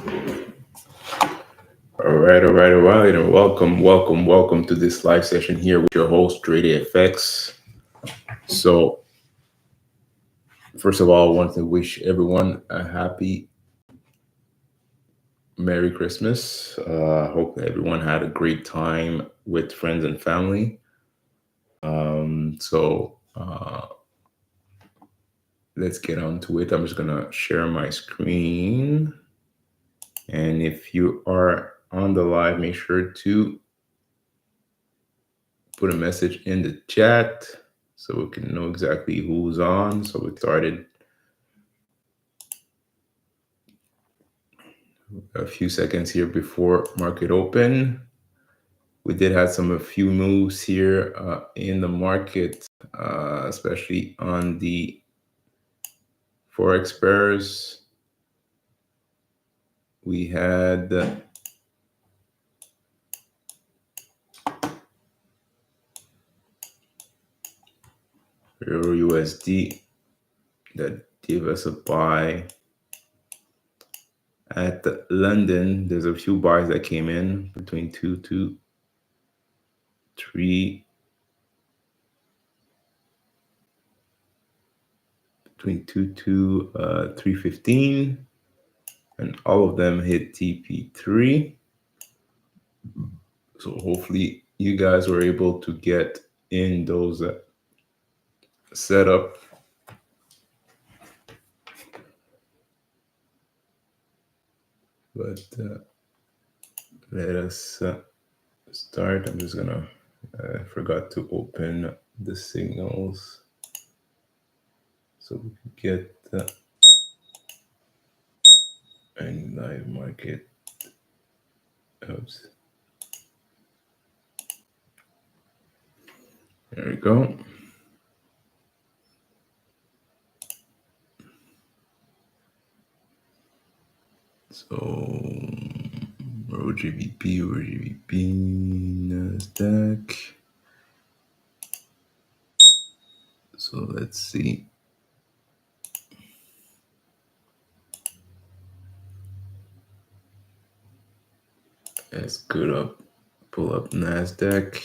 All right, and welcome to this live session here with your host, Dre Day FX. So, first of all, I want to wish everyone a happy Merry Christmas. Hope everyone had a great time with friends and family. Let's get on to it. I'm just gonna share my screen, and if you are on the live, make sure to put a message in the chat so we can know exactly who's on. So we started a few seconds here before market open. We did have a few moves here in the market, especially on the Forex pairs. We had Euro USD that gave us a buy. At London, there's a few buys that came in between 2 to 3, between 2 to 315, and all of them hit TP3. So hopefully you guys were able to get in those setup. But let us start. I'm just gonna forgot to open the signals so we can get any live market. Oops. There we go. So GBP, NASDAQ. So let's see. Let's pull up NASDAQ.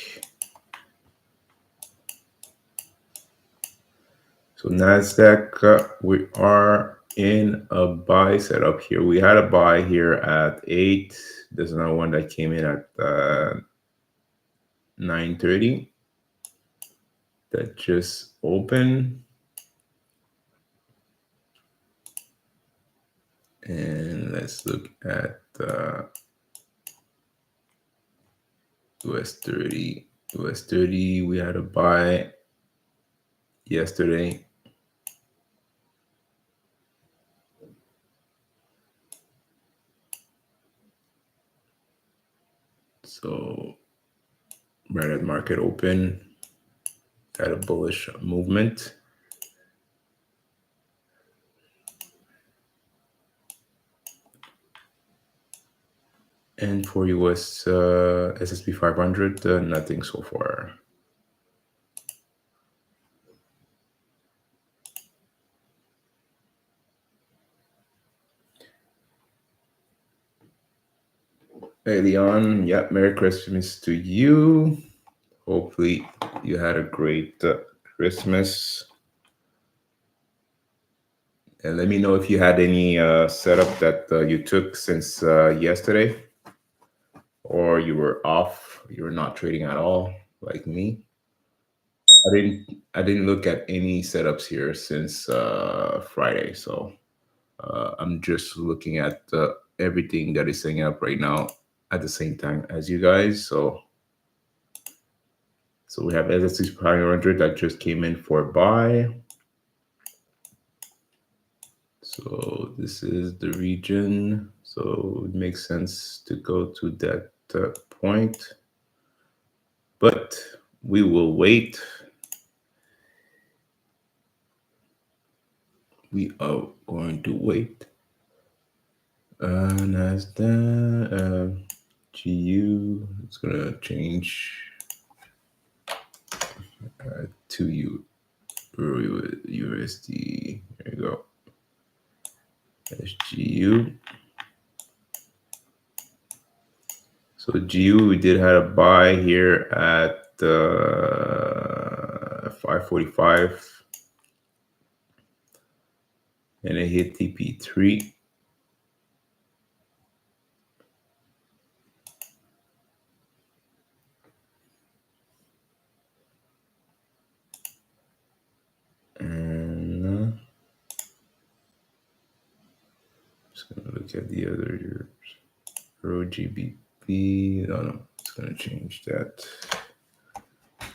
So NASDAQ, we are in a buy setup here. We had a buy here at 8. There's another one that came in at 9:30 that just opened. And let's look at US 30. US 30, we had a buy yesterday. So right at market open, had a bullish movement. And for US SSP 500, nothing so far. Hey Leon, yeah, Merry Christmas to you. Hopefully you had a great Christmas. And let me know if you had any setup that you took since yesterday, or you were off, you were not trading at all, like me. I didn't look at any setups here since Friday, so I'm just looking at everything that is setting up right now at the same time as you guys. So we have SSC 500 that just came in for buy. So this is the region. So it makes sense to go to that point. But we will wait. We are going to wait. NASDAQ, GU, it's gonna change to USD. There you go. SGU. So GU, we did had a buy here at 545, and it hit TP3. And just gonna look at the other Euro GBP. No, it's gonna change that.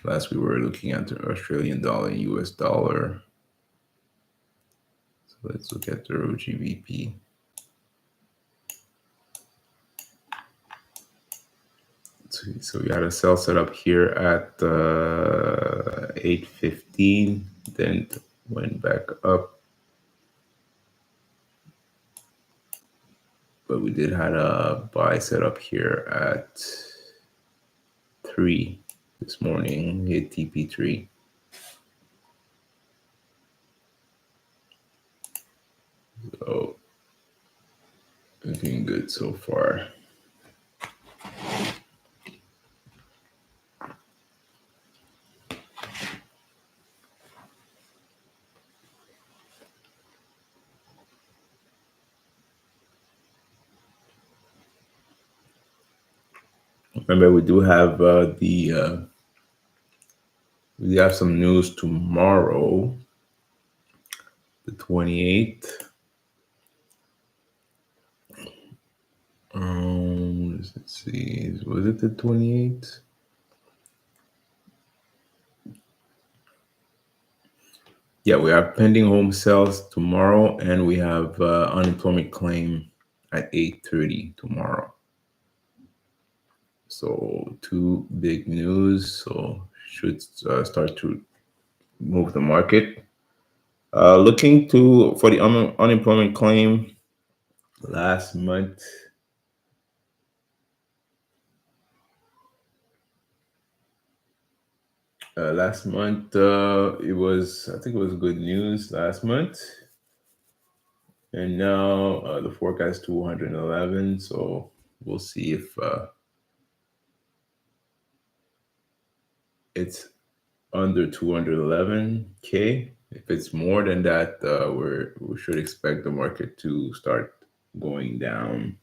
Last we were looking at the Australian dollar and US dollar. So let's look at the Euro GBP. So we had a sell set up here at 815, then went back up. But we did had a buy set up here at 3 this morning, hit TP3. So looking good so far. Remember, we do have we have some news tomorrow, the 28th. Let's see, was it the 28th? Yeah, we have pending home sales tomorrow, and we have unemployment claim at 8:30 tomorrow. So two big news. So should start to move the market. Looking to for the unemployment claim last month. Last month, I think it was good news last month. And now the forecast 211. So we'll see if it's under 211K. If it's more than that, we should expect the market to start going down.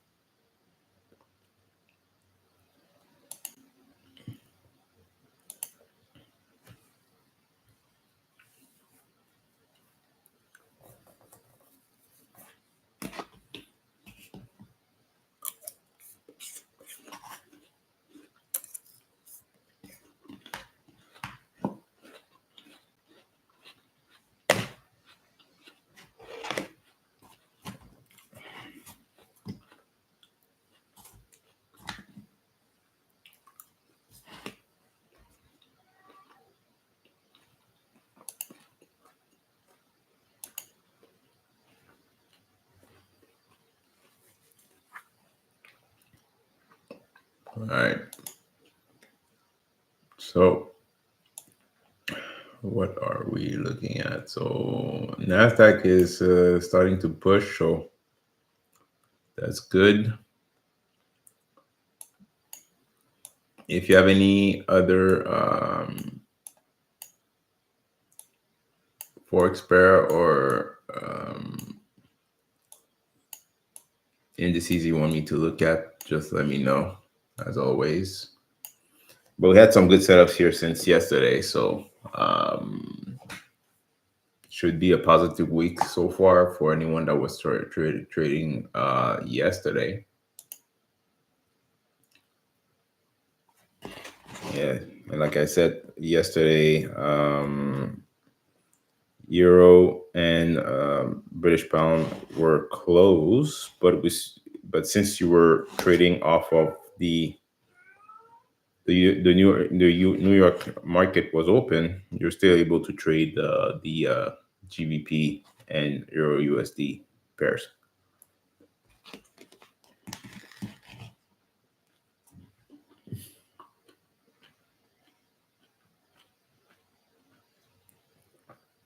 All right. So what are we looking at? So NASDAQ is starting to push, so that's good. If you have any other Forex pair or indices you want me to look at, just let me know, as always. But we had some good setups here since yesterday, so should be a positive week so far for anyone that was trading yesterday. Yeah, and like I said yesterday, Euro and British pound were close, but since you were trading off of the New York market was open, you're still able to trade the GBP and Euro USD pairs.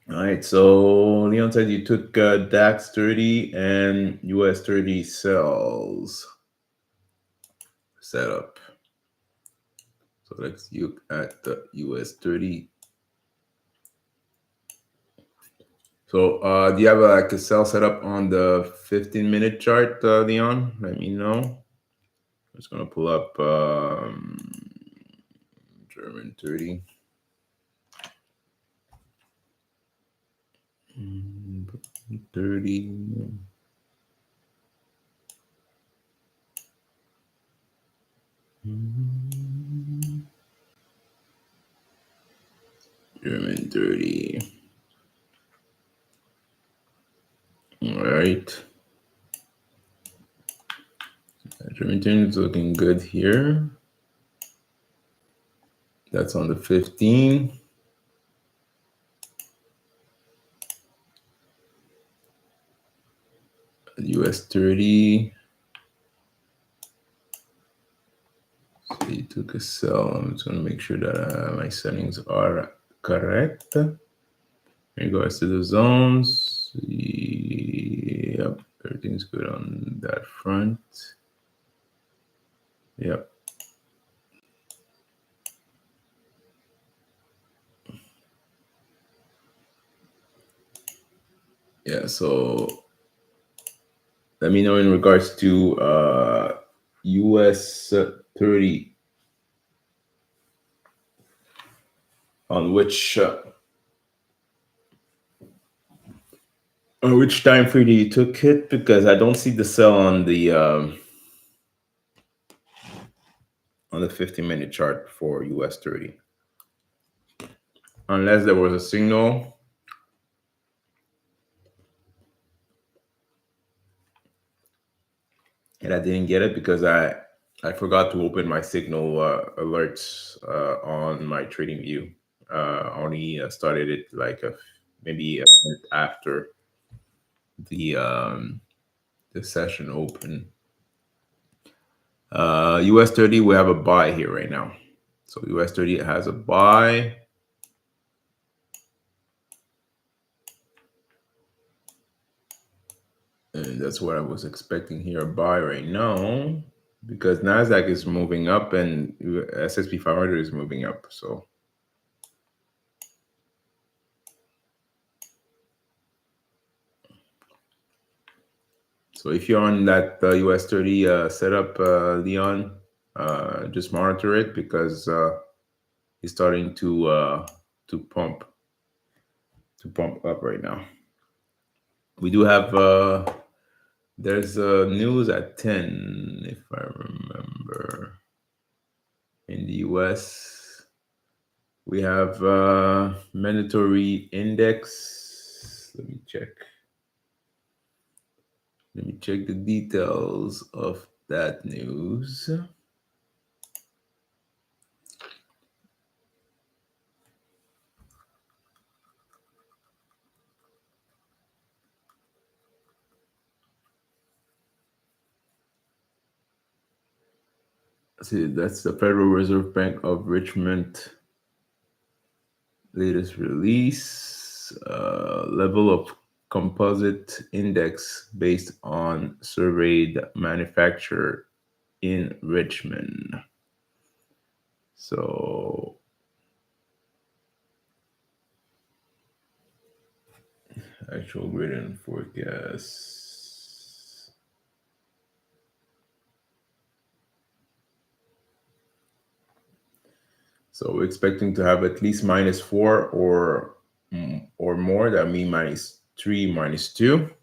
All right, so Leon said you took DAX 30 and US 30 sells. setup. So let's look at the US 30. So do you have like a sell setup on the 15-minute chart, Leon? Let me know. I'm just gonna pull up German 30. Mm, 30. German 30. All right. German 30 is looking good here. That's on the 15. US 30. So you took a sell. I'm just going to make sure that my settings are correct. In regards to the zones, yep, everything's good on that front. Yep. Yeah, so let me know in regards to US 30 on which time frame you took it, because I don't see the sell on the 15-minute chart for US 30. Unless there was a signal. And I didn't get it because I forgot to open my signal alerts on my trading view. Only started it like maybe a minute after the session open. US 30, we have a buy here right now. So US 30 has a buy. And that's what I was expecting here, a buy right now, because NASDAQ is moving up and S&P 500 is moving up. So if you're on that US 30 setup, Leon, just monitor it, because it's starting to pump up right now. We do have there's news at 10, if I remember, in the US. We have mandatory index. Let me check the details of that news. See, that's the Federal Reserve Bank of Richmond latest release. Level of composite index based on surveyed manufacturer in Richmond. So actual grid and forecast. So we're expecting to have at least -4 or more. That means -3, -2.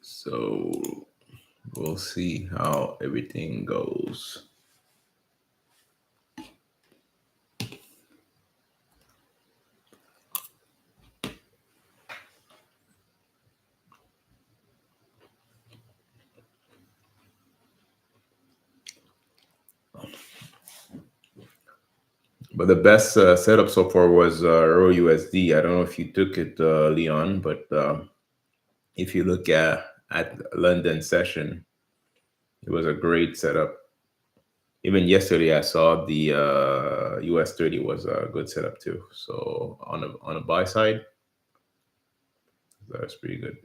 So we'll see how everything goes. But the best setup so far was Euro USD. I don't know if you took it, Leon, but if you look at London session, it was a great setup. Even yesterday, I saw the US 30 was a good setup too. So on a buy side, That's pretty good.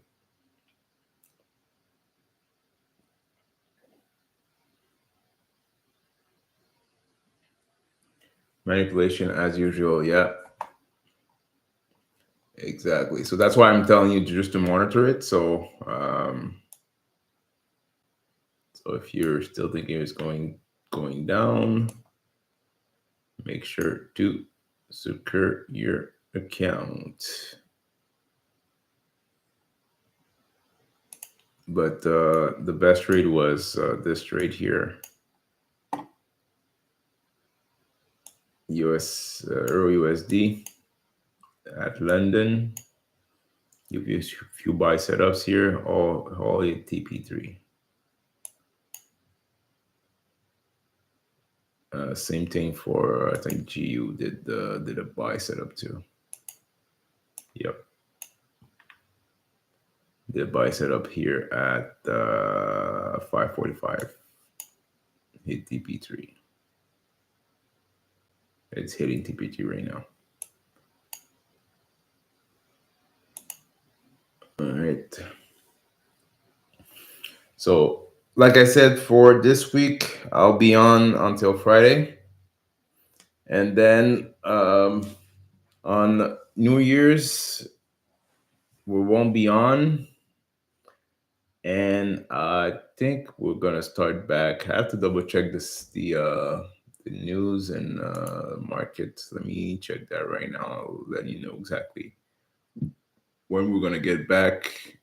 Manipulation as usual. Yeah, exactly. So that's why I'm telling you to just to monitor it. So if you're still thinking it's going down, make sure to secure your account. But the best trade was this trade here, US Euro USD at London. Give you a few buy setups here, all at TP3. Same thing for I think GU did a buy setup too. Yep, did a buy setup here at 545. Hit TP3. It's hitting TP3 right now. All right. So, like I said, for this week, I'll be on until Friday. And then on New Year's, we won't be on. And I think we're gonna start back. I have to double check the news and market. Let me check that right now. I'll let you know exactly when we're gonna get back.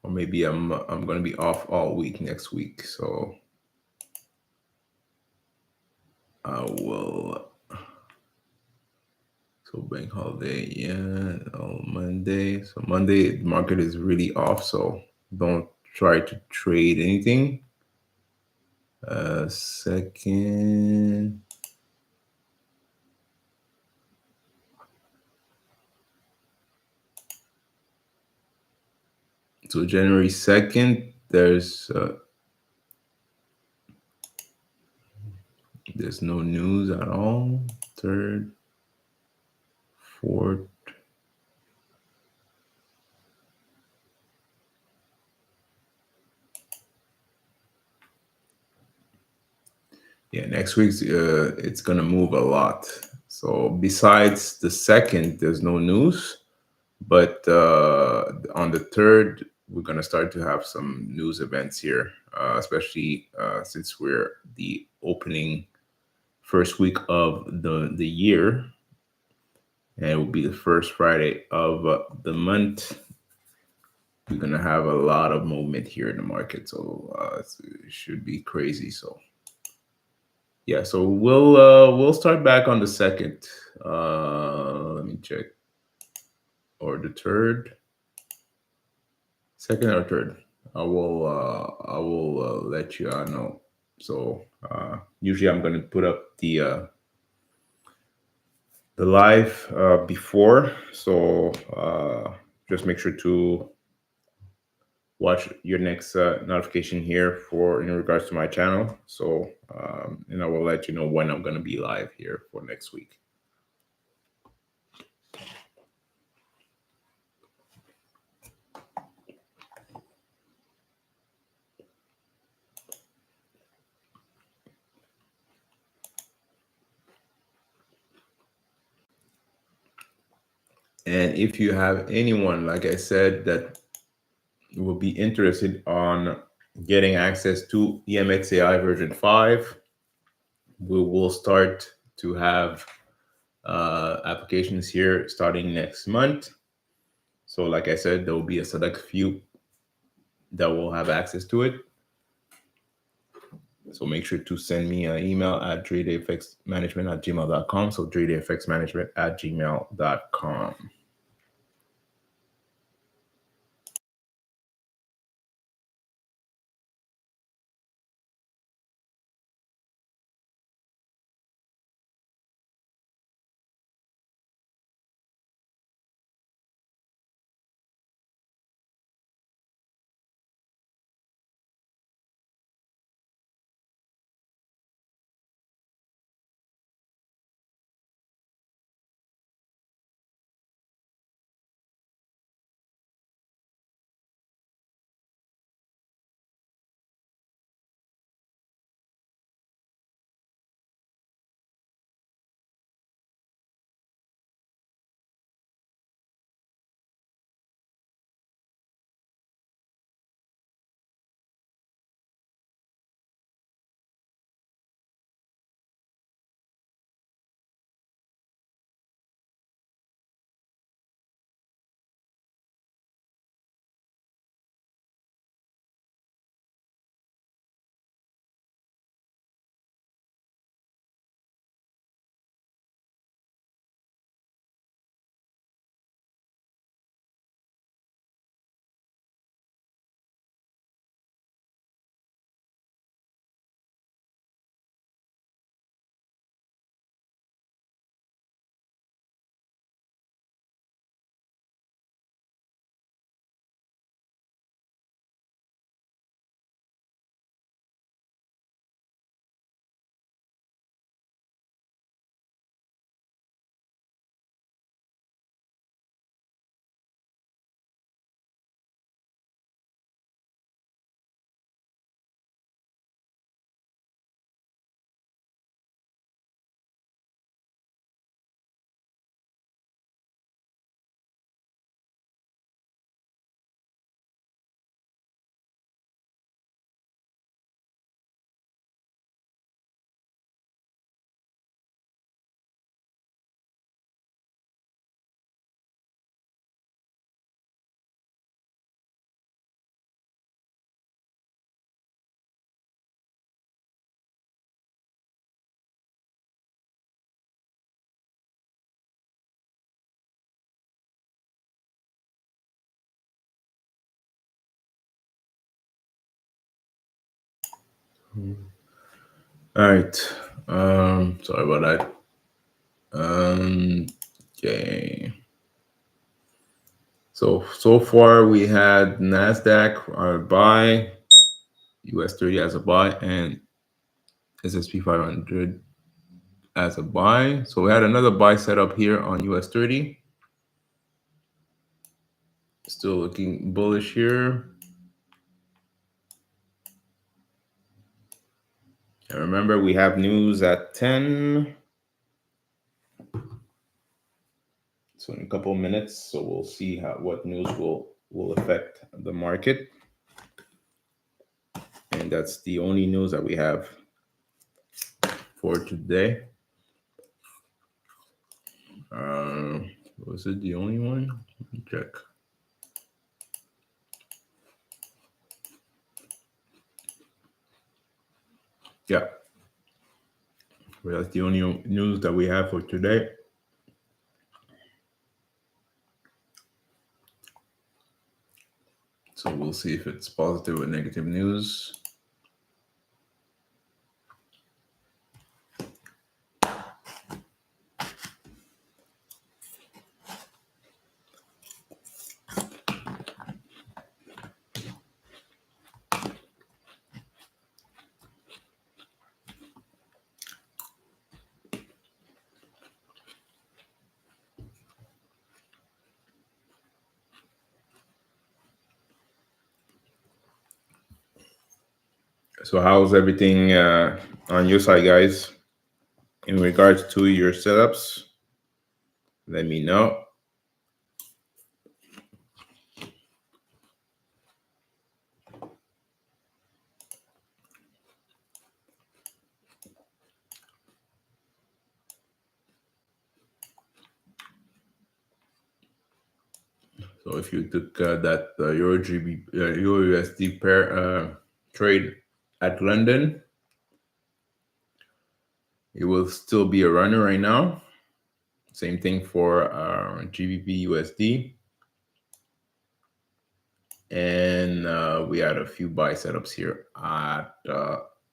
Or maybe I'm gonna be off all week next week, so I will. So bank holiday, yeah, on Monday. So Monday the market is really off, so don't try to trade anything. Second. So January 2nd, there's no news at all. Third, fourth. Yeah, next week's it's gonna move a lot. So besides the second, there's no news. But on the third, we're gonna start to have some news events here, especially since we're the opening first week of the year, and it will be the first Friday of the month. We're gonna have a lot of movement here in the market, so it should be crazy. So yeah, so we'll start back on the second. Let me check, or the third. Second or third, I will let you know. So usually I'm gonna put up the live before, so just make sure to watch your next notification here for in regards to my channel. So and I will let you know when I'm gonna be live here for next week. And if you have anyone, like I said, that will be interested on getting access to EMX AI version 5, we will start to have applications here starting next month. So, like I said, there will be a select few that will have access to it. So make sure to send me an email at dredayfxmanagement@gmail.com. So dredayfxmanagement@gmail.com. All right. Sorry about that. Okay. So far we had Nasdaq buy, US 30 as a buy, and SSP 500 as a buy. So we had another buy set up here on US 30. Still looking bullish here. And remember, we have news at 10. So in a couple of minutes, so we'll see what news will affect the market. And that's the only news that we have for today. Was it the only one? Let me check. Yeah. Well, that's the only news that we have for today. So we'll see if it's positive or negative news. So how's everything on your side, guys? In regards to your setups, let me know. So if you took that Euro USD pair trade at London, it will still be a runner right now. Same thing for GBP USD. And we had a few buy setups here at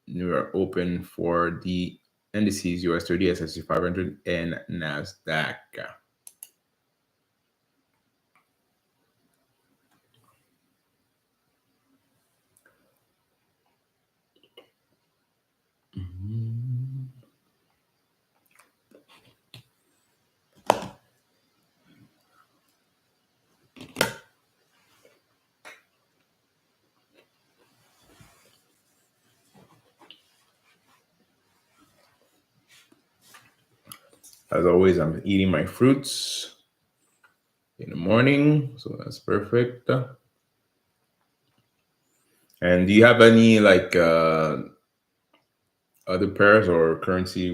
New York Open for the indices US 30, S&P 500, and NASDAQ. As always, I'm eating my fruits in the morning, so that's perfect. And do you have any like other pairs or currency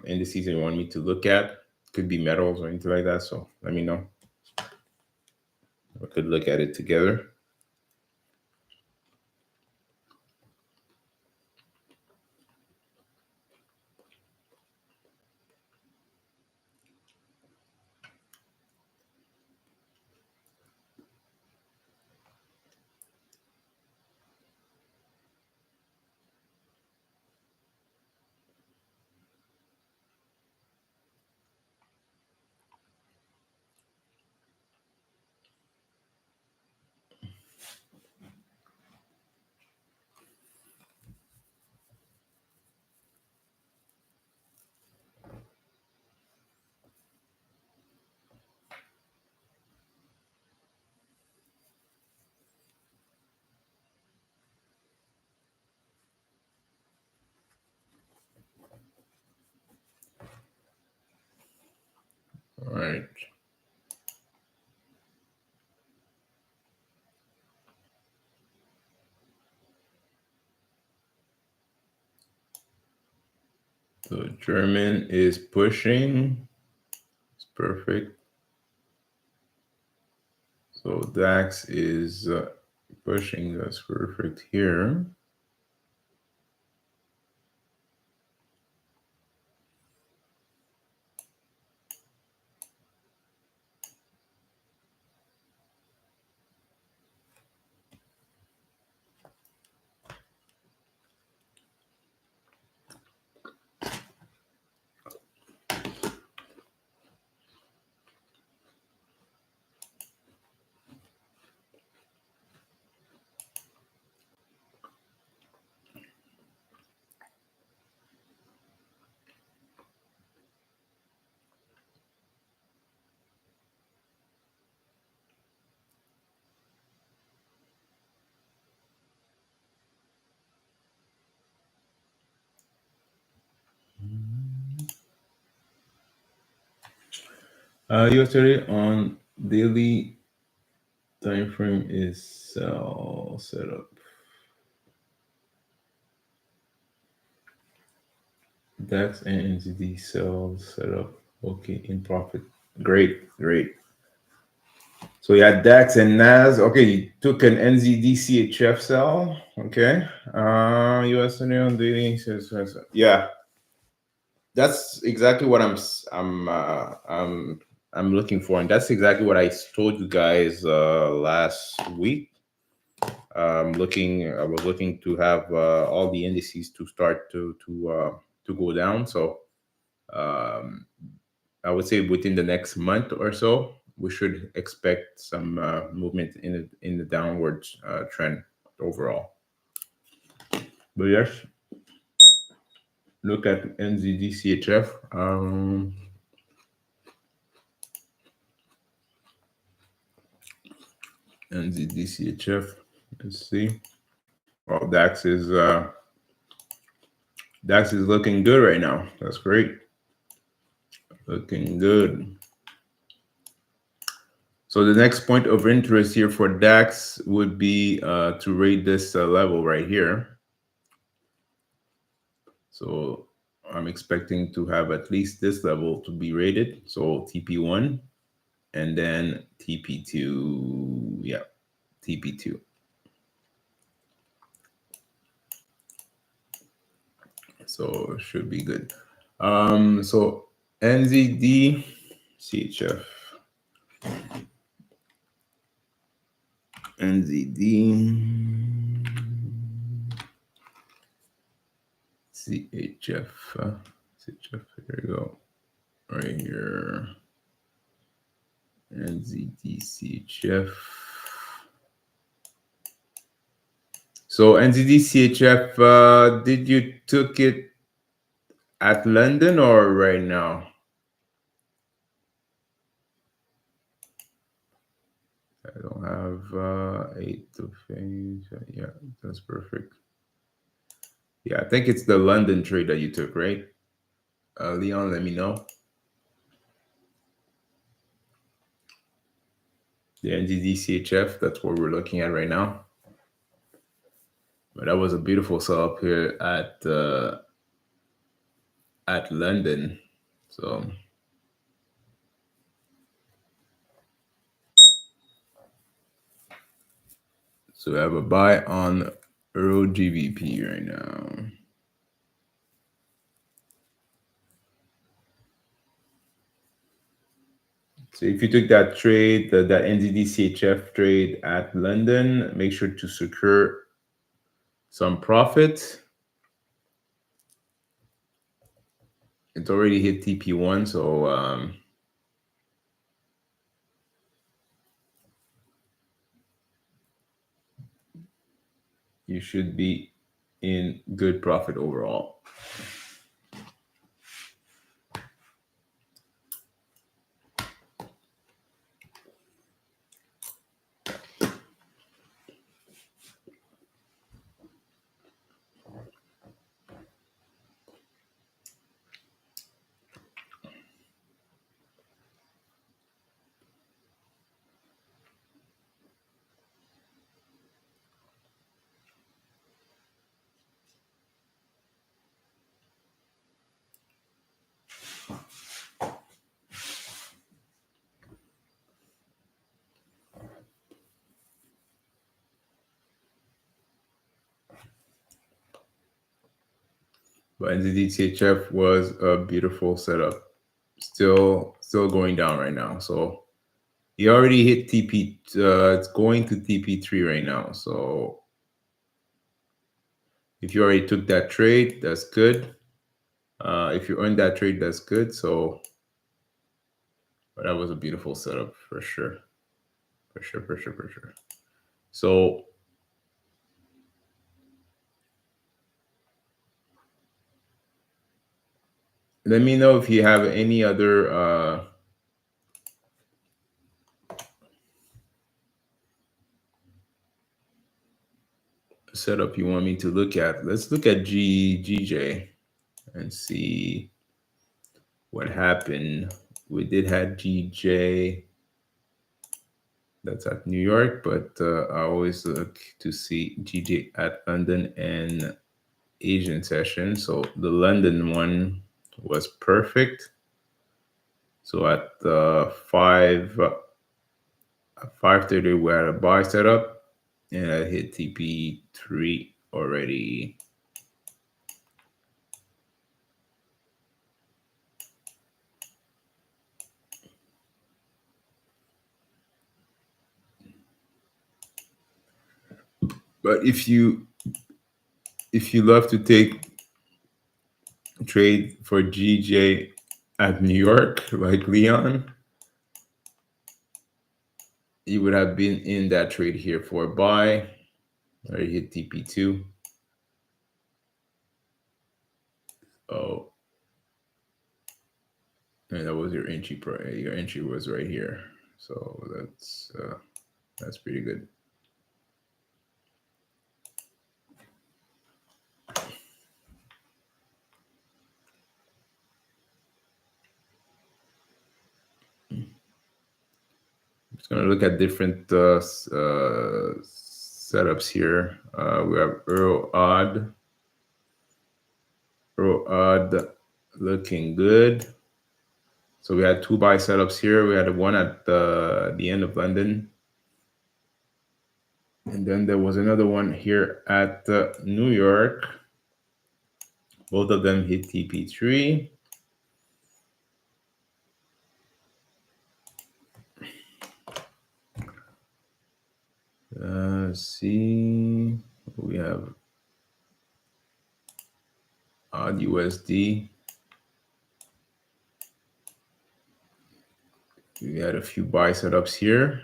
indices that you want me to look at? Could be metals or anything like that. So let me know. We could look at it together. All right. So German is pushing. It's perfect. So DAX is pushing. That's perfect here. Yesterday on daily time frame is sell setup. DAX and NZD sell setup. Okay, in profit. Great, great. So yeah, DAX and NAS. Okay, you took an NZD CHF sell. Okay. USD on daily. Yeah, that's exactly what I'm looking for, and that's exactly what I told you guys last week. I was looking to have all the indices to start to go down. So um, I would say within the next month or so, we should expect some movement in the downward trend overall. But yes, look at NZD CHF. NZD CHF. Let's see. Well, DAX is looking good right now. That's great. Looking good. So the next point of interest here for DAX would be to rate this level right here. So I'm expecting to have at least this level to be rated. So TP1 and then TP2. Yeah, TP2. So it should be good. So NZD CHF. NZD CHF. CHF. Here we go. Right here. NZD CHF. So NZD CHF, did you took it at London or right now? I don't have 8 of yeah, that's perfect. Yeah, I think it's the London trade that you took, right? Leon, let me know. The NZD CHF, that's what we're looking at right now. But that was a beautiful sell up here at London. So we have a buy on Euro GBP right now. So if you took that trade, that NZD CHF trade at London, make sure to secure some profit. It's already hit TP1, so you should be in good profit overall. But NZD CHF was a beautiful setup. Still going down right now. So he already hit TP. It's going to TP3 right now. So if you already took that trade, that's good. If you earned that trade, that's good. So but that was a beautiful setup for sure. For sure, for sure, for sure. So let me know if you have any other setup you want me to look at. Let's look at GJ and see what happened We did have GJ, that's at New York, but I always look to see GJ at London and Asian session. So the London one was perfect. So at 5:30 we had a buy setup, and I hit TP3 already. But if you love to take trade for GJ at New York like Leon, you would have been in that trade here for a buy. Already hit TP2. Oh, and that was your entry price. Your entry was right here, so that's pretty good. Just gonna look at different setups here. We have Euro odd looking good. So we had two buy setups here. We had one at the end of London, and then there was another one here at New York. Both of them hit TP3. Let's see. We have odd USD. We had a few buy setups here,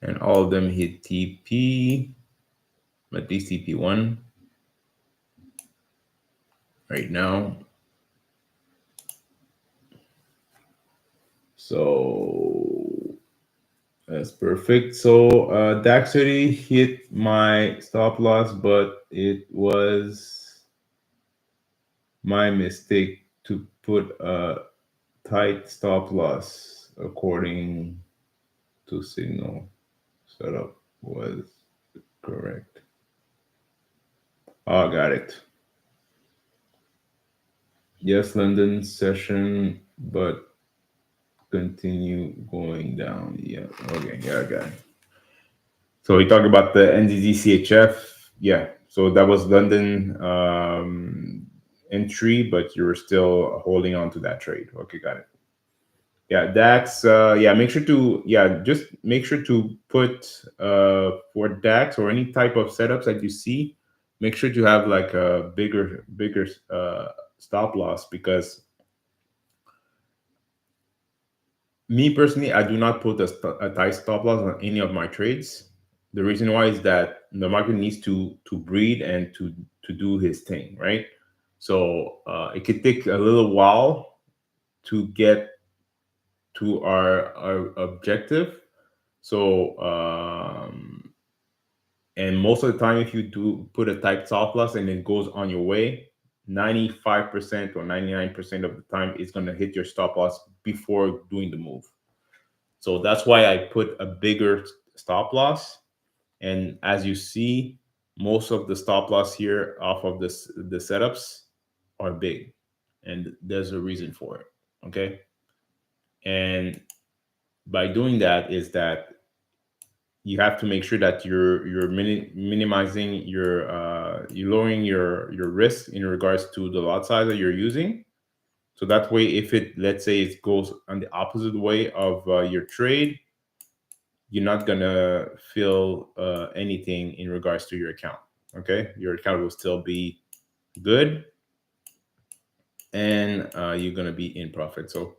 and all of them hit TP, at least TP1 right now. So that's perfect. So DAX 30 hit my stop loss, but it was my mistake to put a tight stop loss according to signal setup was correct. Oh, got it. Yes, London session, but continue going down. Yeah. Okay. Yeah, I got it. So we talked about the NZD-CHF. Yeah. So that was London entry, but you were still holding on to that trade. Okay, got it. Yeah, DAX. Yeah, make sure to just make sure to put for DAX or any type of setups that you see, make sure to have like a bigger stop loss, because me personally, I do not put a tight stop loss on any of my trades. The reason why is that the market needs to breathe and to do his thing, right? So it could take a little while to get to our objective. So and most of the time, if you do put a tight stop loss and it goes on your way, 95% or 99% of the time, it's going to hit your stop loss before doing the move. So that's why I put a bigger stop loss. And as you see, most of the stop loss here off of the setups are big. And there's a reason for it. Okay. And by doing that is that you have to make sure that you're minimizing you're lowering your risk in regards to the lot size that you're using. So that way, if it, let's say it goes on the opposite way of your trade, you're not gonna feel anything in regards to your account. Okay, your account will still be good, and you're gonna be in profit. So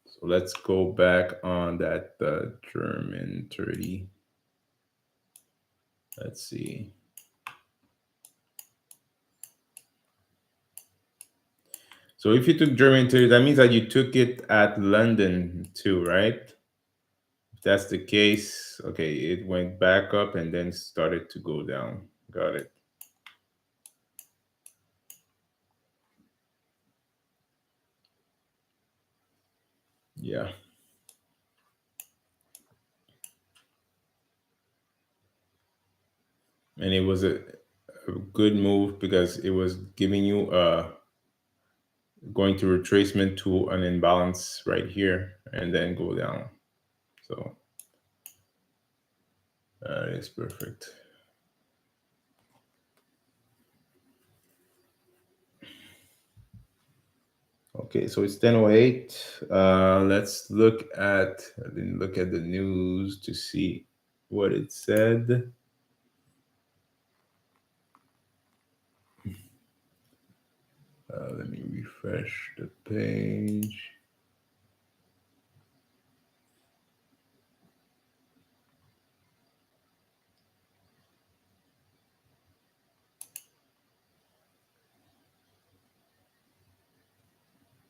so let's go back on that German 30. Let's see. So if you took German 30, that means that you took it at London too, right? If that's the case, okay, it went back up and then started to go down. Got it. Yeah, and it was a good move because it was giving you going to retracement to an imbalance right here and then go down. So that is perfect. Okay, so it's 10:08. Let's look at I didn't look at the news to see what it said. Let me refresh the page.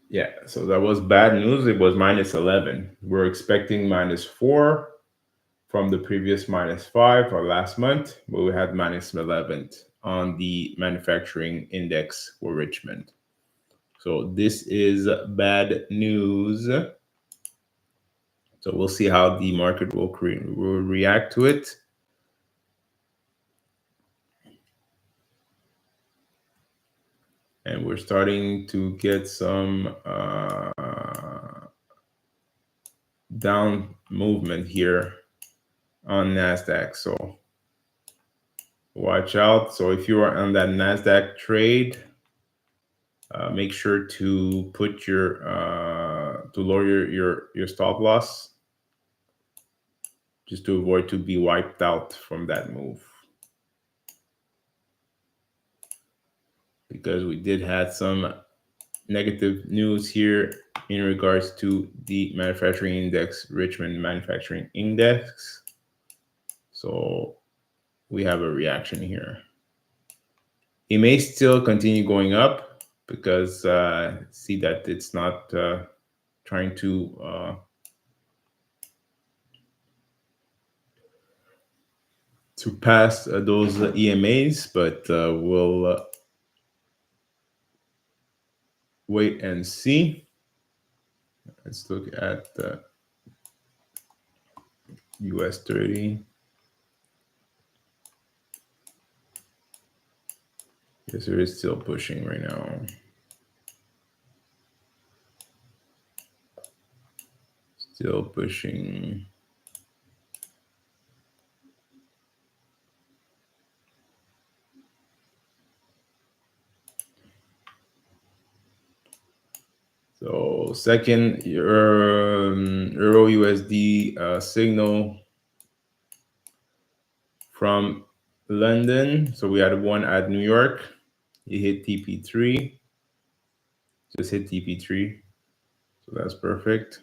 Yeah, so that was bad news. It was -11. We're expecting -4 from the previous -5 or last month, but we had -11 on the manufacturing index for Richmond. So this is bad news. So we'll see how the market will react to it. And we're starting to get some down movement here on NASDAQ. So watch out. So if you are on that NASDAQ trade, make sure to put your to lower your stop loss just to avoid to be wiped out from that move, because we did have some negative news here in regards to the manufacturing index, Richmond Manufacturing Index. So we have a reaction here. It may still continue going up because see that it's not trying to pass those EMAs, but we'll wait and see. Let's look at the US 30. Yes, it is still pushing right now. Still pushing. So second, Euro USD signal from London. So we had one at New York. It hit TP3. Just hit TP3. So that's perfect.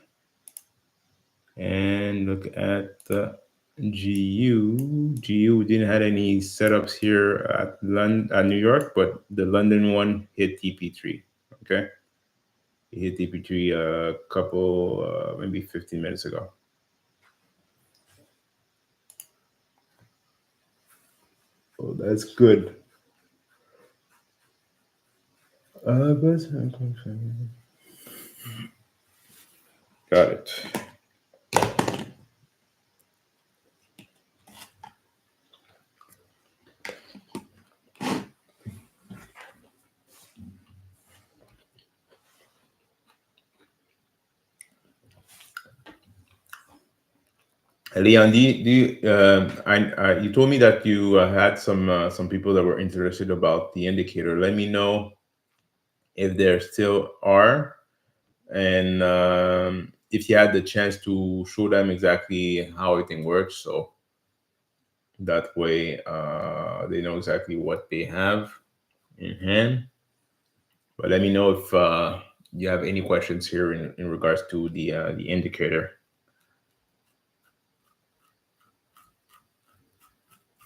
And look at the GU. GU didn't have any setups here at New York, but the London one hit TP3. Okay. It hit TP3 a couple, maybe 15 minutes ago. So that's good. Got it. Leon, you told me that you had some people that were interested about the indicator. Let me know if there still are, and if you had the chance to show them exactly how everything works, so that way they know exactly what they have in hand. But let me know if you have any questions here in regards to the indicator.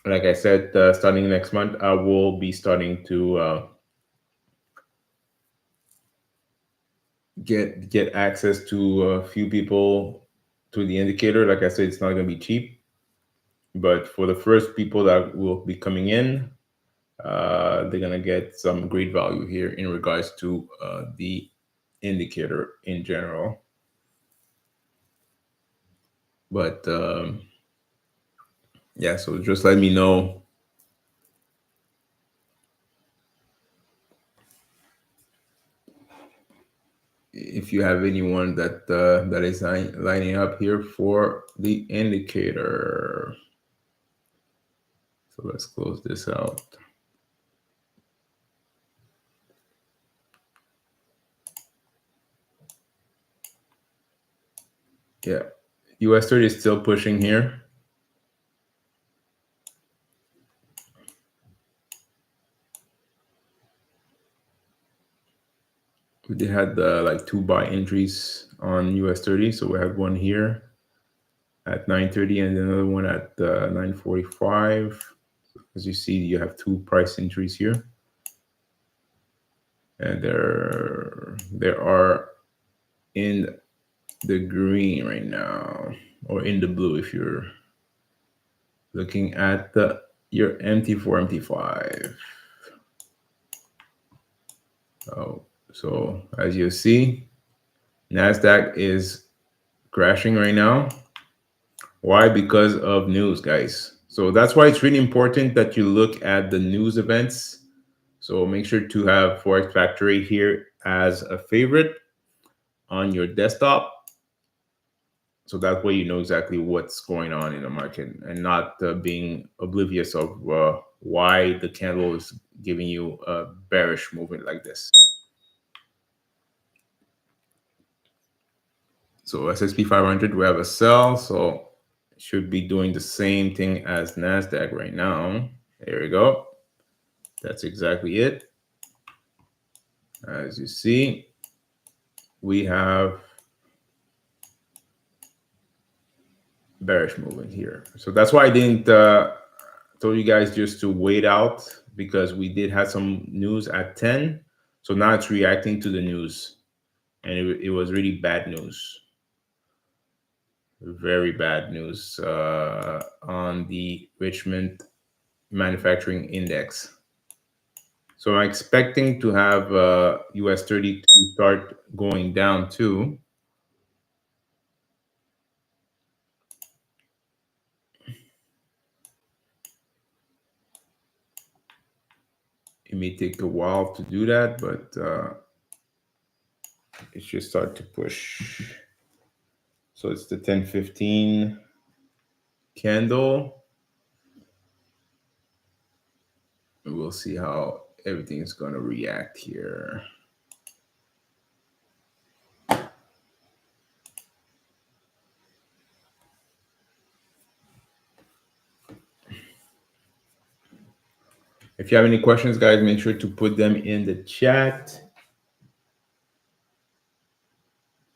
Like I said, starting next month, I will be starting to get access to a few people to the indicator. Like I said, it's not going to be cheap, but for the first people that will be coming in, they're going to get some great value here in regards to the indicator in general. But yeah, so just let me know if you have anyone that is lining up here for the indicator. So let's close this out. Yeah, US 30 is still pushing here. We did had like two buy entries on US 30. So we had one here at 9:30 and another one at 9:45. As you see, you have two price entries here. And there are in the green right now, or in the blue if you're looking at your MT4, MT5. Oh, so as you see, NASDAQ is crashing right now. Why? Because of news, guys. So that's why it's really important that you look at the news events. So make sure to have Forex Factory here as a favorite on your desktop. So that way you know exactly what's going on in the market and not being oblivious of why the candle is giving you a bearish movement like this. So S&P 500, we have a sell, so it should be doing the same thing as NASDAQ right now. There we go. That's exactly it. As you see, we have bearish movement here. So that's why I didn't told you guys just to wait out, because we did have some news at 10. So now it's reacting to the news, and it was really bad news. Very bad news on the Richmond Manufacturing Index. So I'm expecting to have US 30 to start going down too. It may take a while to do that, but it should start to push. So it's the 10-15 candle. We'll see how everything is going to react here. If you have any questions, guys, make sure to put them in the chat.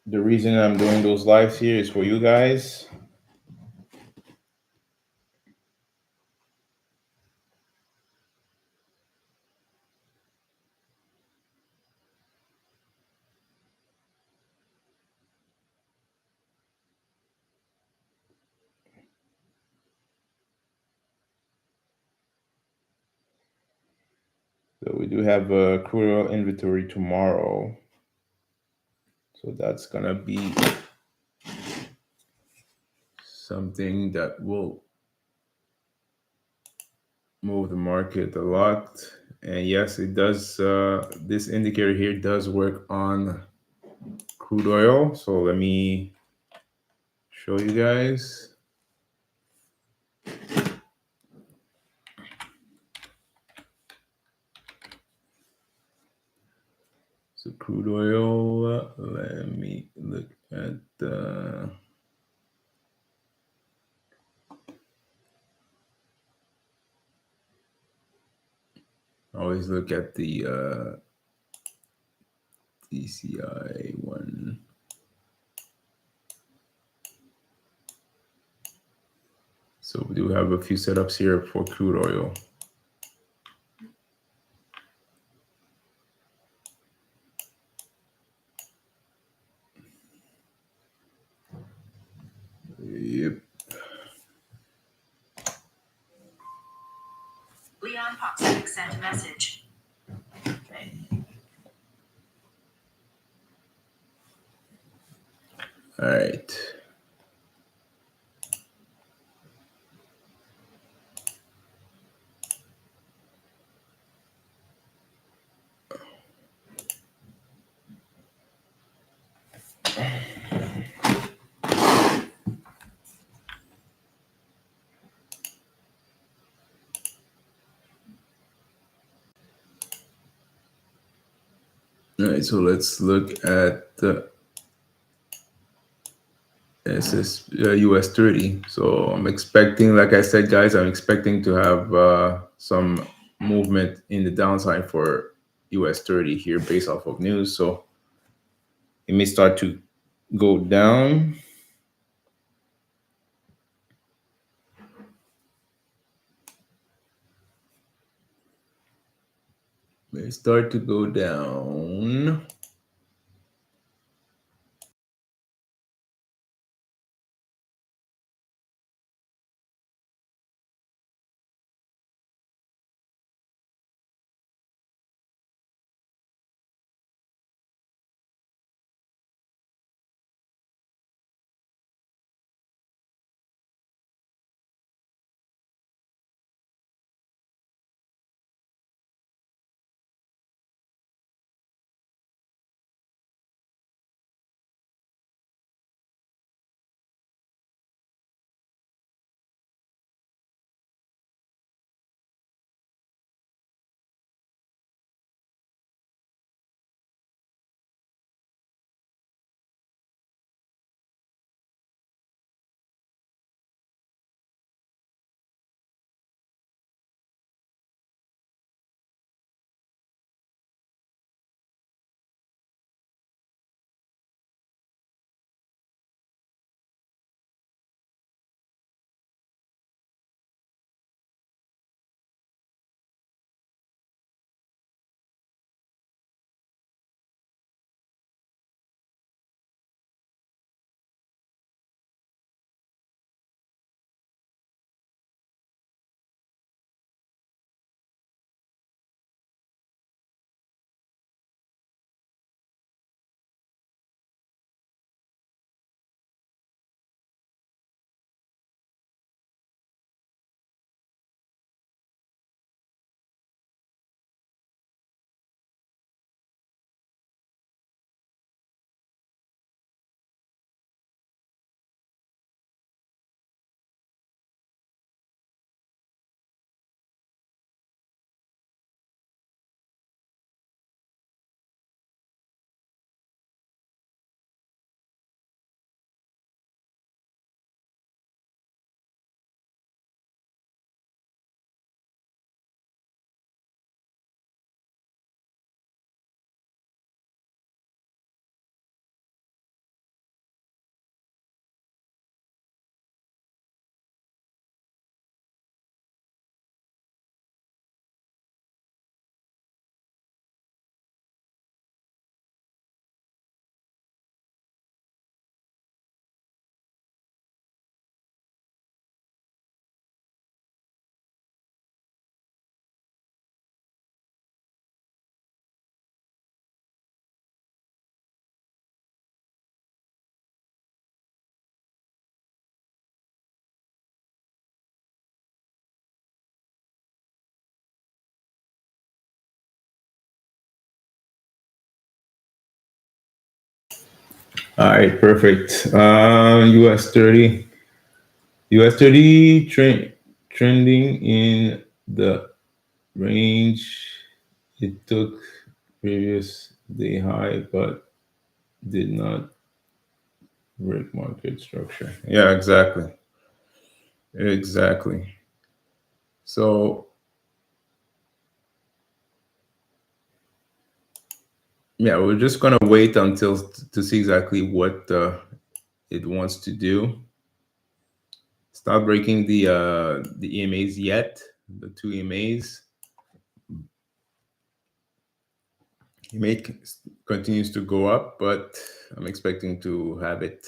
The reason I'm doing those lives here is for you guys. So we do have a crude oil inventory tomorrow. So that's going to be something that will move the market a lot. And yes, it does. This indicator here does work on crude oil. So let me show you guys. So crude oil, let me look at always look at the DCI one. So we do have a few setups here for crude oil. Yep. Leon Popsic sent a message. All right. All right, so let's look at the US 30. So I'm expecting, like I said, guys, I'm expecting to have some movement in the downside for US 30 here based off of news. So it may start to go down. May start to go down. All right, perfect. US 30. US 30 trending in the range it took previous day high, but did not break market structure. Yeah, exactly. Exactly. So, yeah, we're just going to wait until to see exactly what it wants to do. It's not breaking the EMAs yet, the two EMAs. EMA continues to go up, but I'm expecting to have it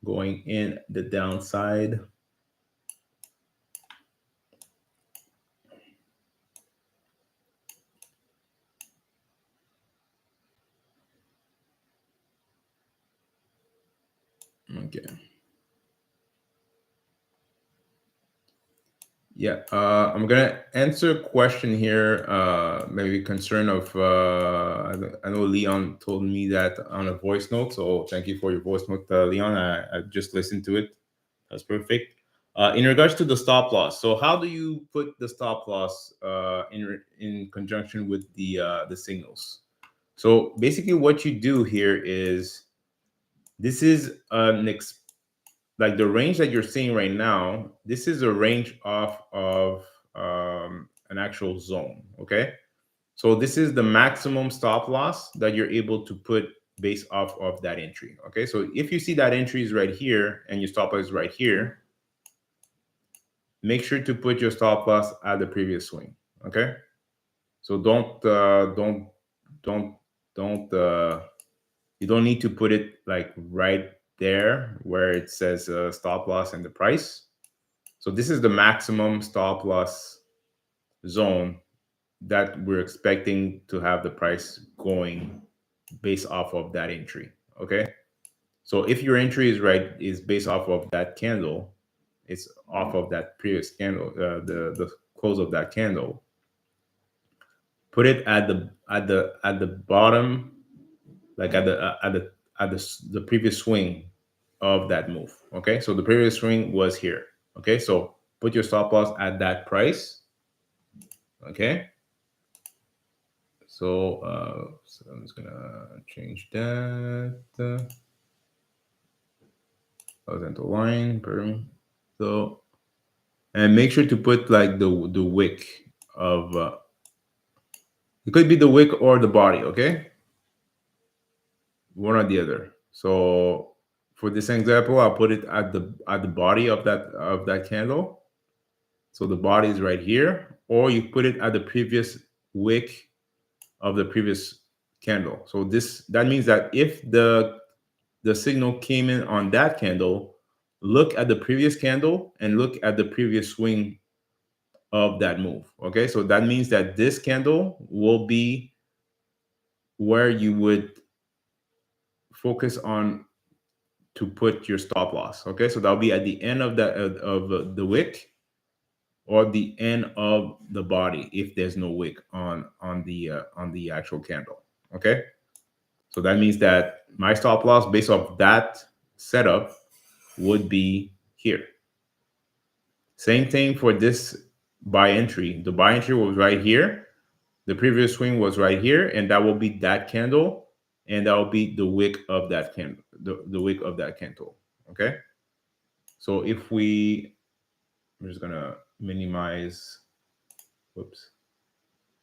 going in the downside. Okay. Yeah, I'm gonna answer a question here. Maybe concern of I know Leon told me that on a voice note, so thank you for your voice note, Leon. I just listened to it. That's perfect. In regards to the stop loss, so how do you put the stop loss in conjunction with the signals? So basically what you do here is, this is like the range that you're seeing right now, this is a range of an actual zone, okay? So this is the maximum stop loss that you're able to put based off of that entry, okay? So if you see that entry is right here and your stop loss is right here, make sure to put your stop loss at the previous swing, okay? So don't you don't need to put it like right there where it says stop loss and the price. So this is the maximum stop loss zone that we're expecting to have the price going based off of that entry, okay? So if your entry is based off of that candle, it's off of that previous candle, the close of that candle, put it at the bottom, like at the previous swing of that move, okay? So the previous swing was here, okay? So put your stop loss at that price, okay? So I'm just gonna change that horizontal line per. So, and make sure to put like the wick of it could be the wick or the body, okay? One or the other. So for this example, I'll put it at the body of that candle. So the body is right here, or you put it at the previous wick of the previous candle. So that means that if the signal came in on that candle, look at the previous candle and look at the previous swing of that move. Okay, so that means that this candle will be where you would focus on to put your stop loss. Okay, so that'll be at the end of the wick or the end of the body if there's no wick on the actual candle. Okay, so that means that my stop loss based off that setup would be here. Same thing for this buy entry. The buy entry was right here. The previous swing was right here, and that will be that candle, and that will be the wick of that candle, the wick of that candle. Okay. So if I'm just gonna minimize. Whoops.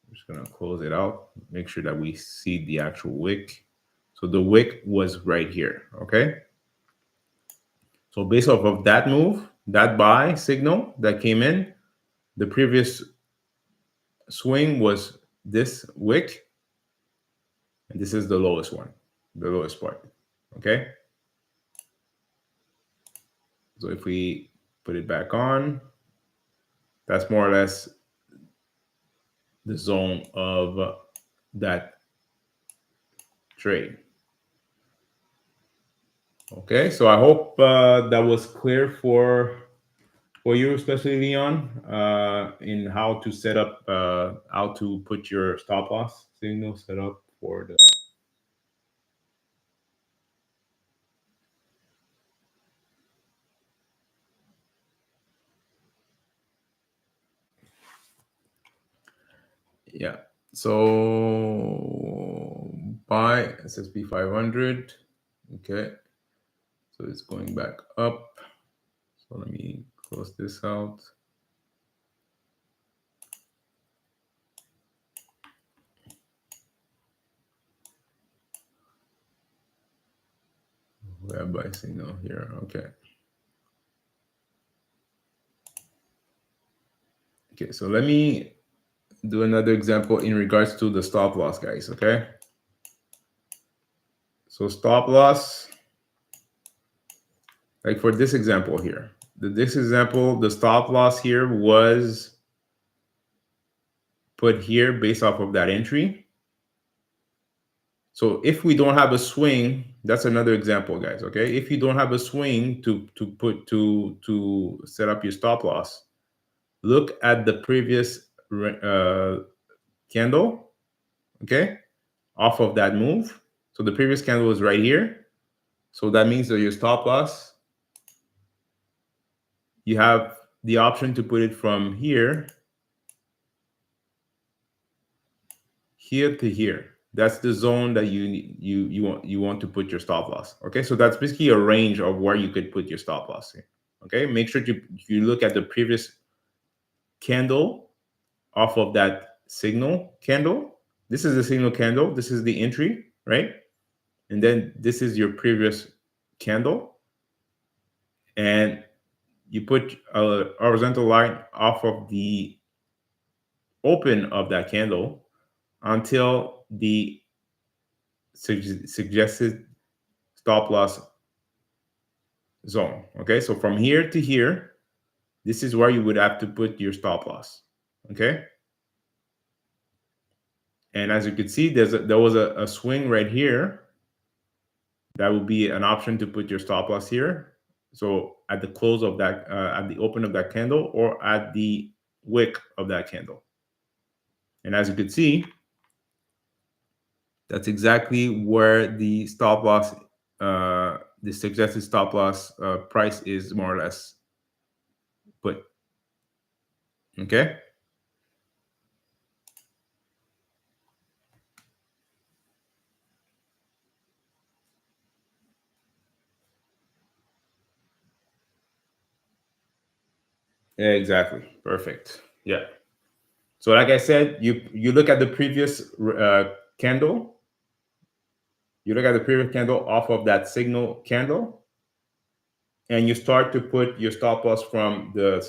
I'm just gonna close it out. Make sure that we see the actual wick. So the wick was right here. Okay. So based off of that move, that buy signal that came in, the previous swing was this wick, and this is the lowest one, the lowest part. Okay. So if we put it back on, that's more or less the zone of that trade. Okay, so I hope that was clear for you, especially Leon, in how to set up, how to put your stop loss signal set up for the. Yeah. So buy SSP 500. Okay. So it's going back up. So let me close this out. We have buy signal here. Okay. Okay. So let me do another example in regards to the stop loss, guys. Okay. So stop loss, like for this example here, this example, the stop loss here was put here based off of that entry. So if we don't have a swing, that's another example, guys. Okay, if you don't have a swing to set up your stop loss, look at the previous candle. Okay, off of that move. So the previous candle is right here. So that means that your stop loss, you have the option to put it from here to here. that's the zone that you want to put your stop loss. Okay, so that's basically a range of where you could put your stop loss here. Okay, make sure you look at the previous candle off of that signal candle. This is the signal candle. This is the entry, right? And then this is your previous candle, and you put a horizontal line off of the open of that candle until the suggested stop loss zone. Okay, so from here to here, this is where you would have to put your stop loss. Okay, and as you can see, there was a swing right here. That would be an option to put your stop loss here. So at the close of that, at the open of that candle, or at the wick of that candle. And as you can see, that's exactly where the stop loss, the suggested stop loss price is more or less put. Okay. Yeah, exactly. Perfect. Yeah. So like I said, you look at the previous candle. You look at the previous candle off of that signal candle, and you start to put your stop loss from the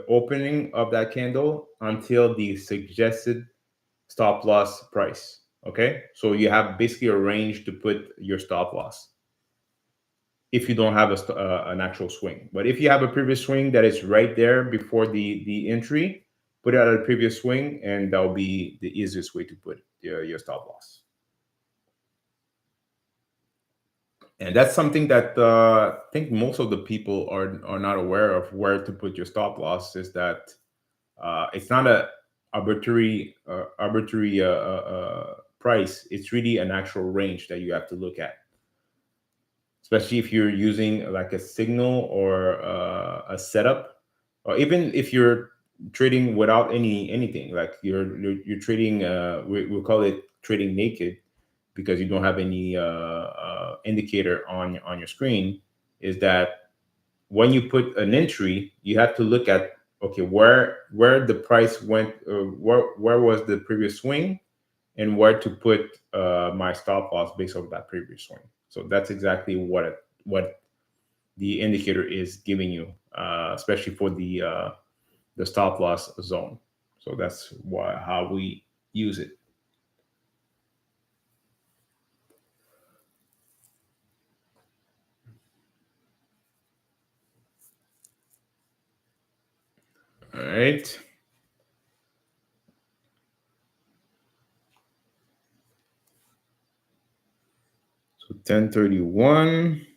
opening of that candle until the suggested stop loss price. Okay, so you have basically a range to put your stop loss if you don't have an actual swing. But if you have a previous swing that is right there before the entry, put it at a previous swing, and that'll be the easiest way to put your stop loss. And that's something that I think most of the people are not aware of, where to put your stop loss. Is that it's not a arbitrary price. It's really an actual range that you have to look at, especially if you're using like a signal or a setup, or even if you're trading without anything, like you're trading. We'll call it trading naked, because you don't have any indicator on your screen. Is that when you put an entry, you have to look at, okay, where the price went, where was the previous swing, and where to put my stop loss based on that previous swing. So that's exactly what the indicator is giving you, especially for the stop loss zone. So that's how we use it. All right. So 1031.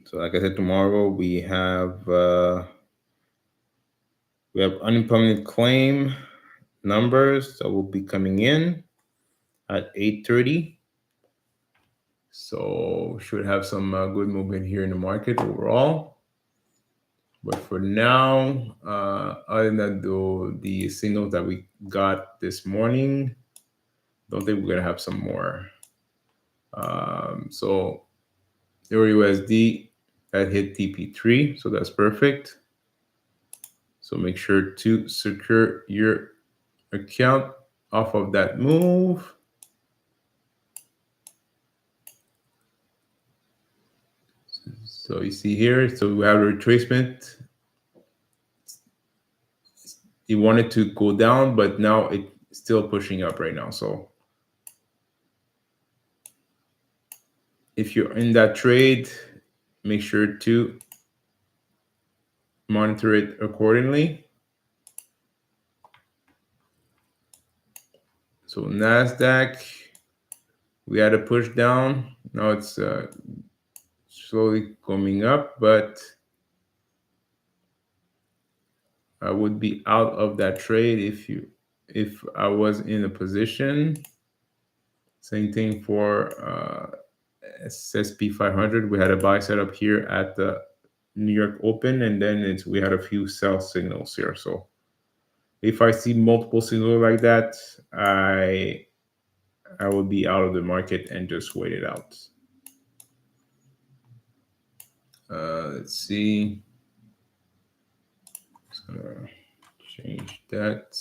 So like I said, tomorrow we have unemployment claim numbers that will be coming in at 8:30. So should have some good movement here in the market overall. But for now, other than the signals that we got this morning, don't think we're gonna have some more. So Euro USD that hit TP3, so that's perfect. So make sure to secure your account off of that move. So you see here, so we have a retracement. It wanted to go down, but now it's still pushing up right now. So if you're in that trade, make sure to monitor it accordingly. So NASDAQ, we had a push down. Now it's slowly coming up, but I would be out of that trade if I was in a position. Same thing for SSP 500. We had a buy setup here at the New York open, and then we had a few sell signals here. So if I see multiple signals like that, I will be out of the market and just wait it out. Let's see. Just gonna change that.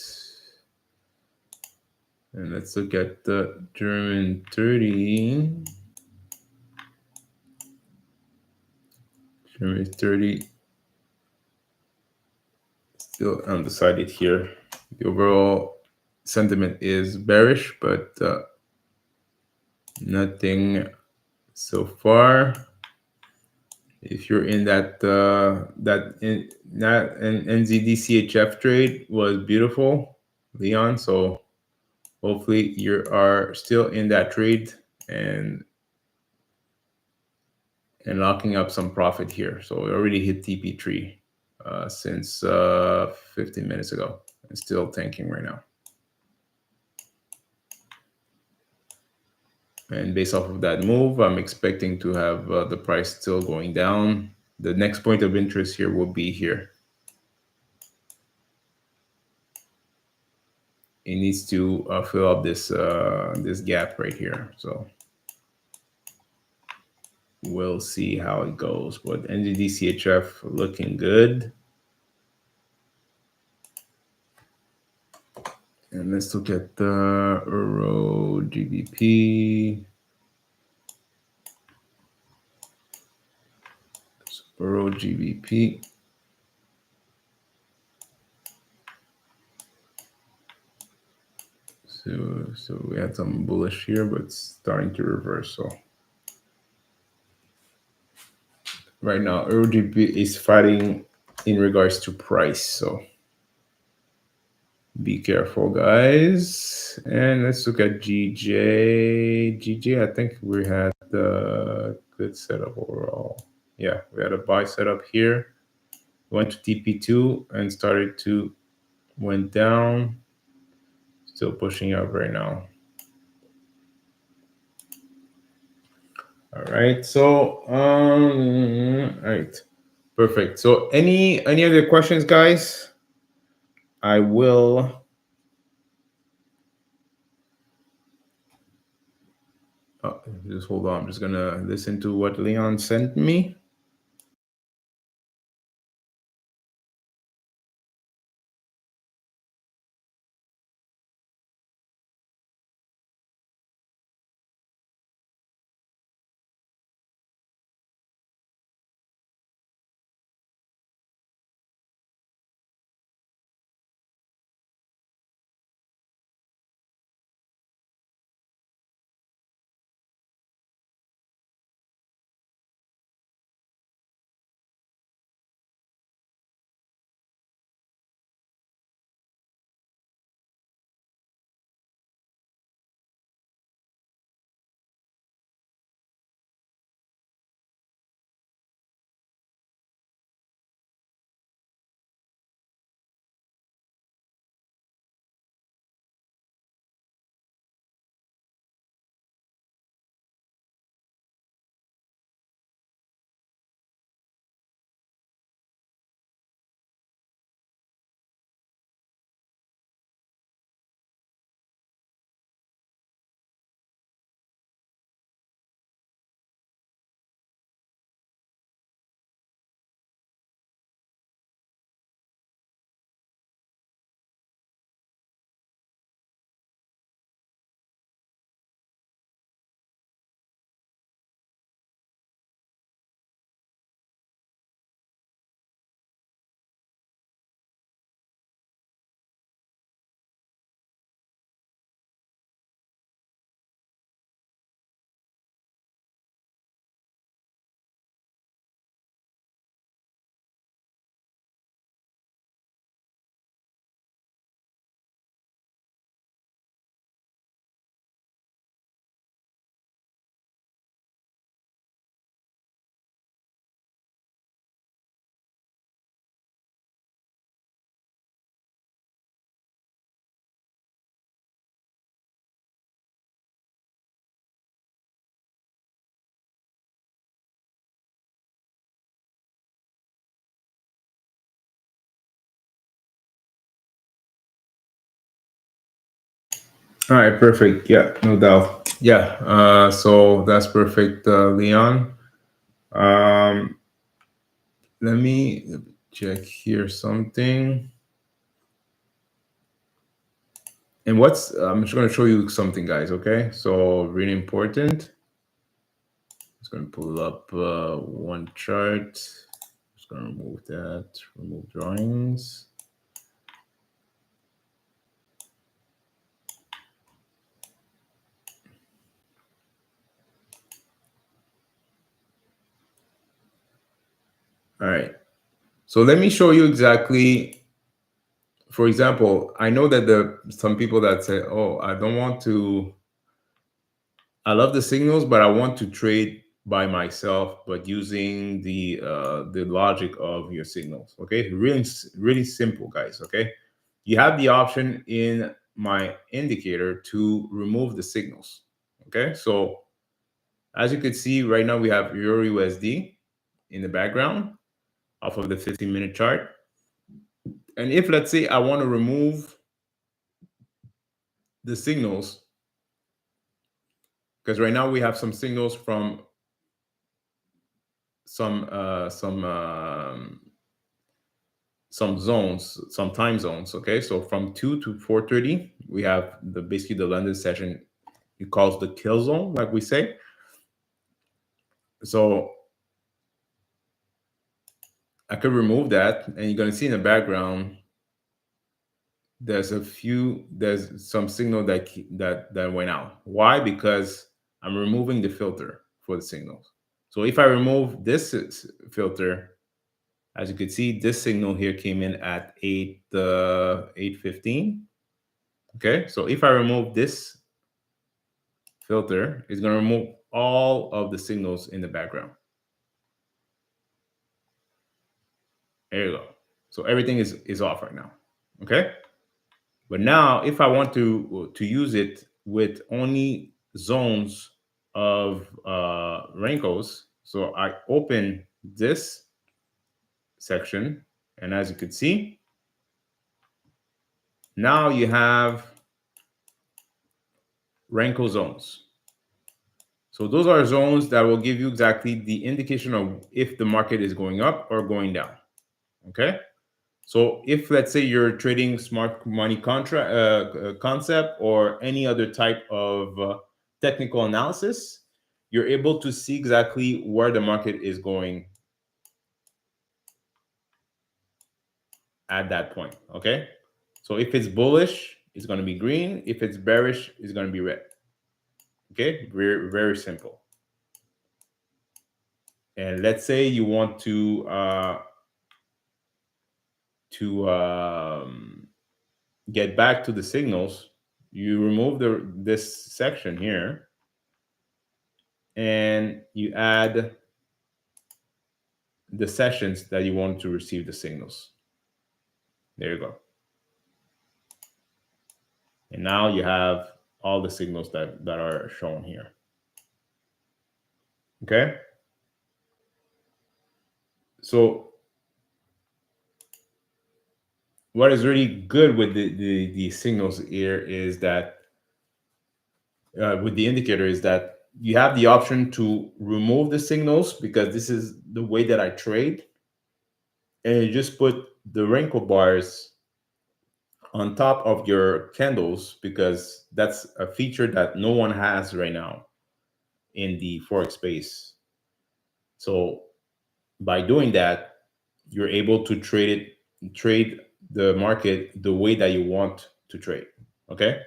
And let's look at the German 30. German 30 still undecided here. The overall sentiment is bearish, but nothing so far. If you're in that NZDCHF trade was beautiful, Leon. So hopefully you are still in that trade and locking up some profit here. So we already hit TP3 since 15 minutes ago. It's still tanking right now. And based off of that move, I'm expecting to have the price still going down. The next point of interest here will be here. It needs to fill up this this gap right here. So we'll see how it goes. But NZDCHF looking good. And let's look at the Euro GBP. Euro GBP. So we had some bullish here, but it's starting to reverse. So right now, Euro GBP is fighting in regards to price. So be careful, guys. And let's look at GJ. GJ, I think we had a good setup overall. Yeah, we had a buy setup here. Went to TP2 and started to went down. Still pushing up right now. All right. So, all right. Perfect. So, any other questions, guys? I will. Just hold on. I'm just gonna listen to what Leon sent me. All right, perfect. Yeah, no doubt. Yeah, so that's perfect, Leon. Um, let me check here something. And I'm just going to show you something, guys. Okay, so really important. Just going to pull up one chart. Just going to remove that. Remove drawings. All right. So let me show you exactly. For example, I know that some people that say, "Oh, I don't want to. I love the signals, but I want to trade by myself, but using the logic of your signals." Okay, really simple, guys. Okay, you have the option in my indicator to remove the signals. Okay, so as you can see right now, we have Euro USD in the background off of the 15-minute chart. And if let's say I want to remove the signals, because right now we have some signals from some uh, some um, some zones, some time zones. Okay, so from 2 to 4:30, we have basically the London session. It calls the kill zone, like we say. So I could remove that, and you're gonna see in the background there's some signal that went out. Why? Because I'm removing the filter for the signals. So if I remove this filter, as you can see, this signal here came in at 8:15. Okay, so if I remove this filter, it's going to remove all of the signals in the background. There you go. So everything is off right now. Okay, but now if I want to use it with only zones of Renkos, so I open this section, and as you can see, now you have Renko zones. So those are zones that will give you exactly the indication of if the market is going up or going down. Okay. So if let's say you're trading smart money concept or any other type of technical analysis, you're able to see exactly where the market is going at that point. Okay. So if it's bullish, it's going to be green. If it's bearish, it's going to be red. Okay. Very, very simple. And let's say you want to get back to the signals, you remove this section here and you add the sessions that you want to receive the signals. There you go. And now you have all the signals that are shown here. Okay. So what is really good with the signals here is that with the indicator is that you have the option to remove the signals because this is the way that I trade. And you just put the Renko bars on top of your candles because that's a feature that no one has right now in the Forex space. So by doing that, you're able to trade the market the way that you want to trade. Okay.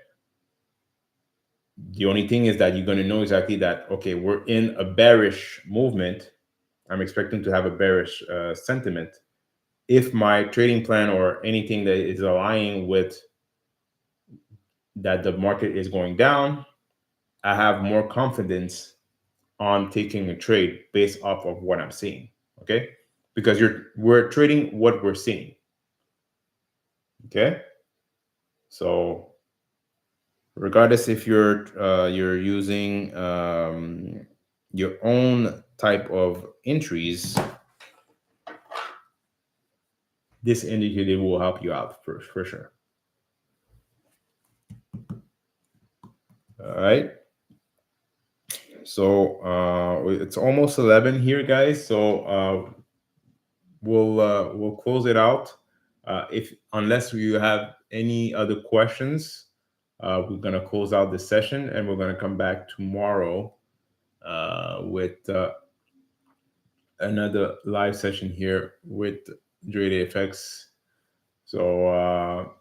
The only thing is that you're going to know exactly that, okay, we're in a bearish movement. I'm expecting to have a bearish sentiment. If my trading plan or anything that is aligning with that the market is going down, I have more confidence on taking a trade based off of what I'm seeing. Okay, because we're trading what we're seeing. Okay, so regardless if you're using your own type of entries, this indicator will help you out for sure. All right. So it's almost 11 here, guys. So we'll close it out. If unless you have any other questions, we're gonna close out the session, and we're gonna come back tomorrow with another live session here with Dre Day FX. So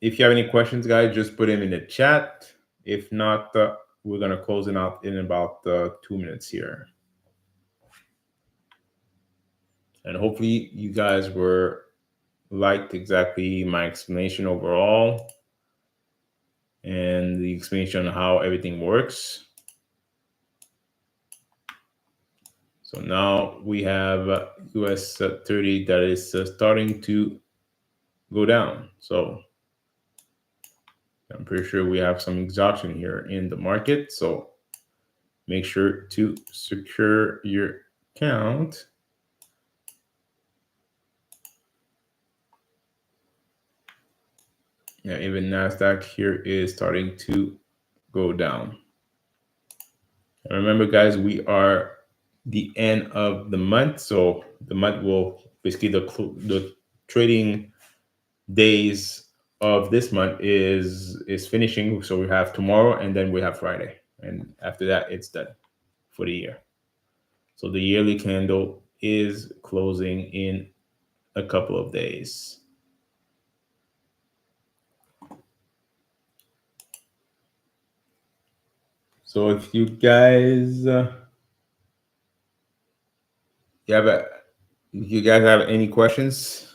if you have any questions, guys, just put them in the chat. If not, we're gonna close it out in about 2 minutes here. And hopefully you guys were liked exactly my explanation overall and the explanation on how everything works. So now we have US 30 that is starting to go down. So I'm pretty sure we have some exhaustion here in the market. So make sure to secure your account. Yeah, even NASDAQ here is starting to go down. And remember, guys, we are the end of the month. So the month will basically the trading days of this month is finishing. So we have tomorrow and then we have Friday. And after that, it's done for the year. So the yearly candle is closing in a couple of days. So if you guys you have a, you guys have any questions?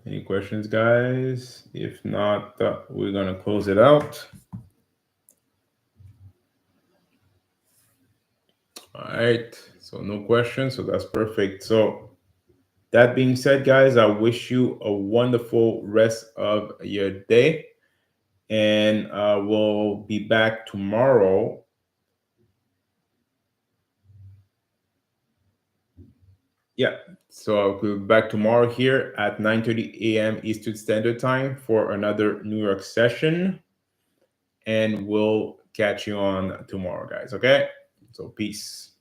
Any questions, guys? If not, we're gonna close it out. All right. So no questions. So that's perfect. So that being said, guys, I wish you a wonderful rest of your day, and we'll be back tomorrow. Yeah. So I'll be back tomorrow here at 9:30 a.m. Eastern Standard Time for another New York session. And we'll catch you on tomorrow, guys. Okay? So peace.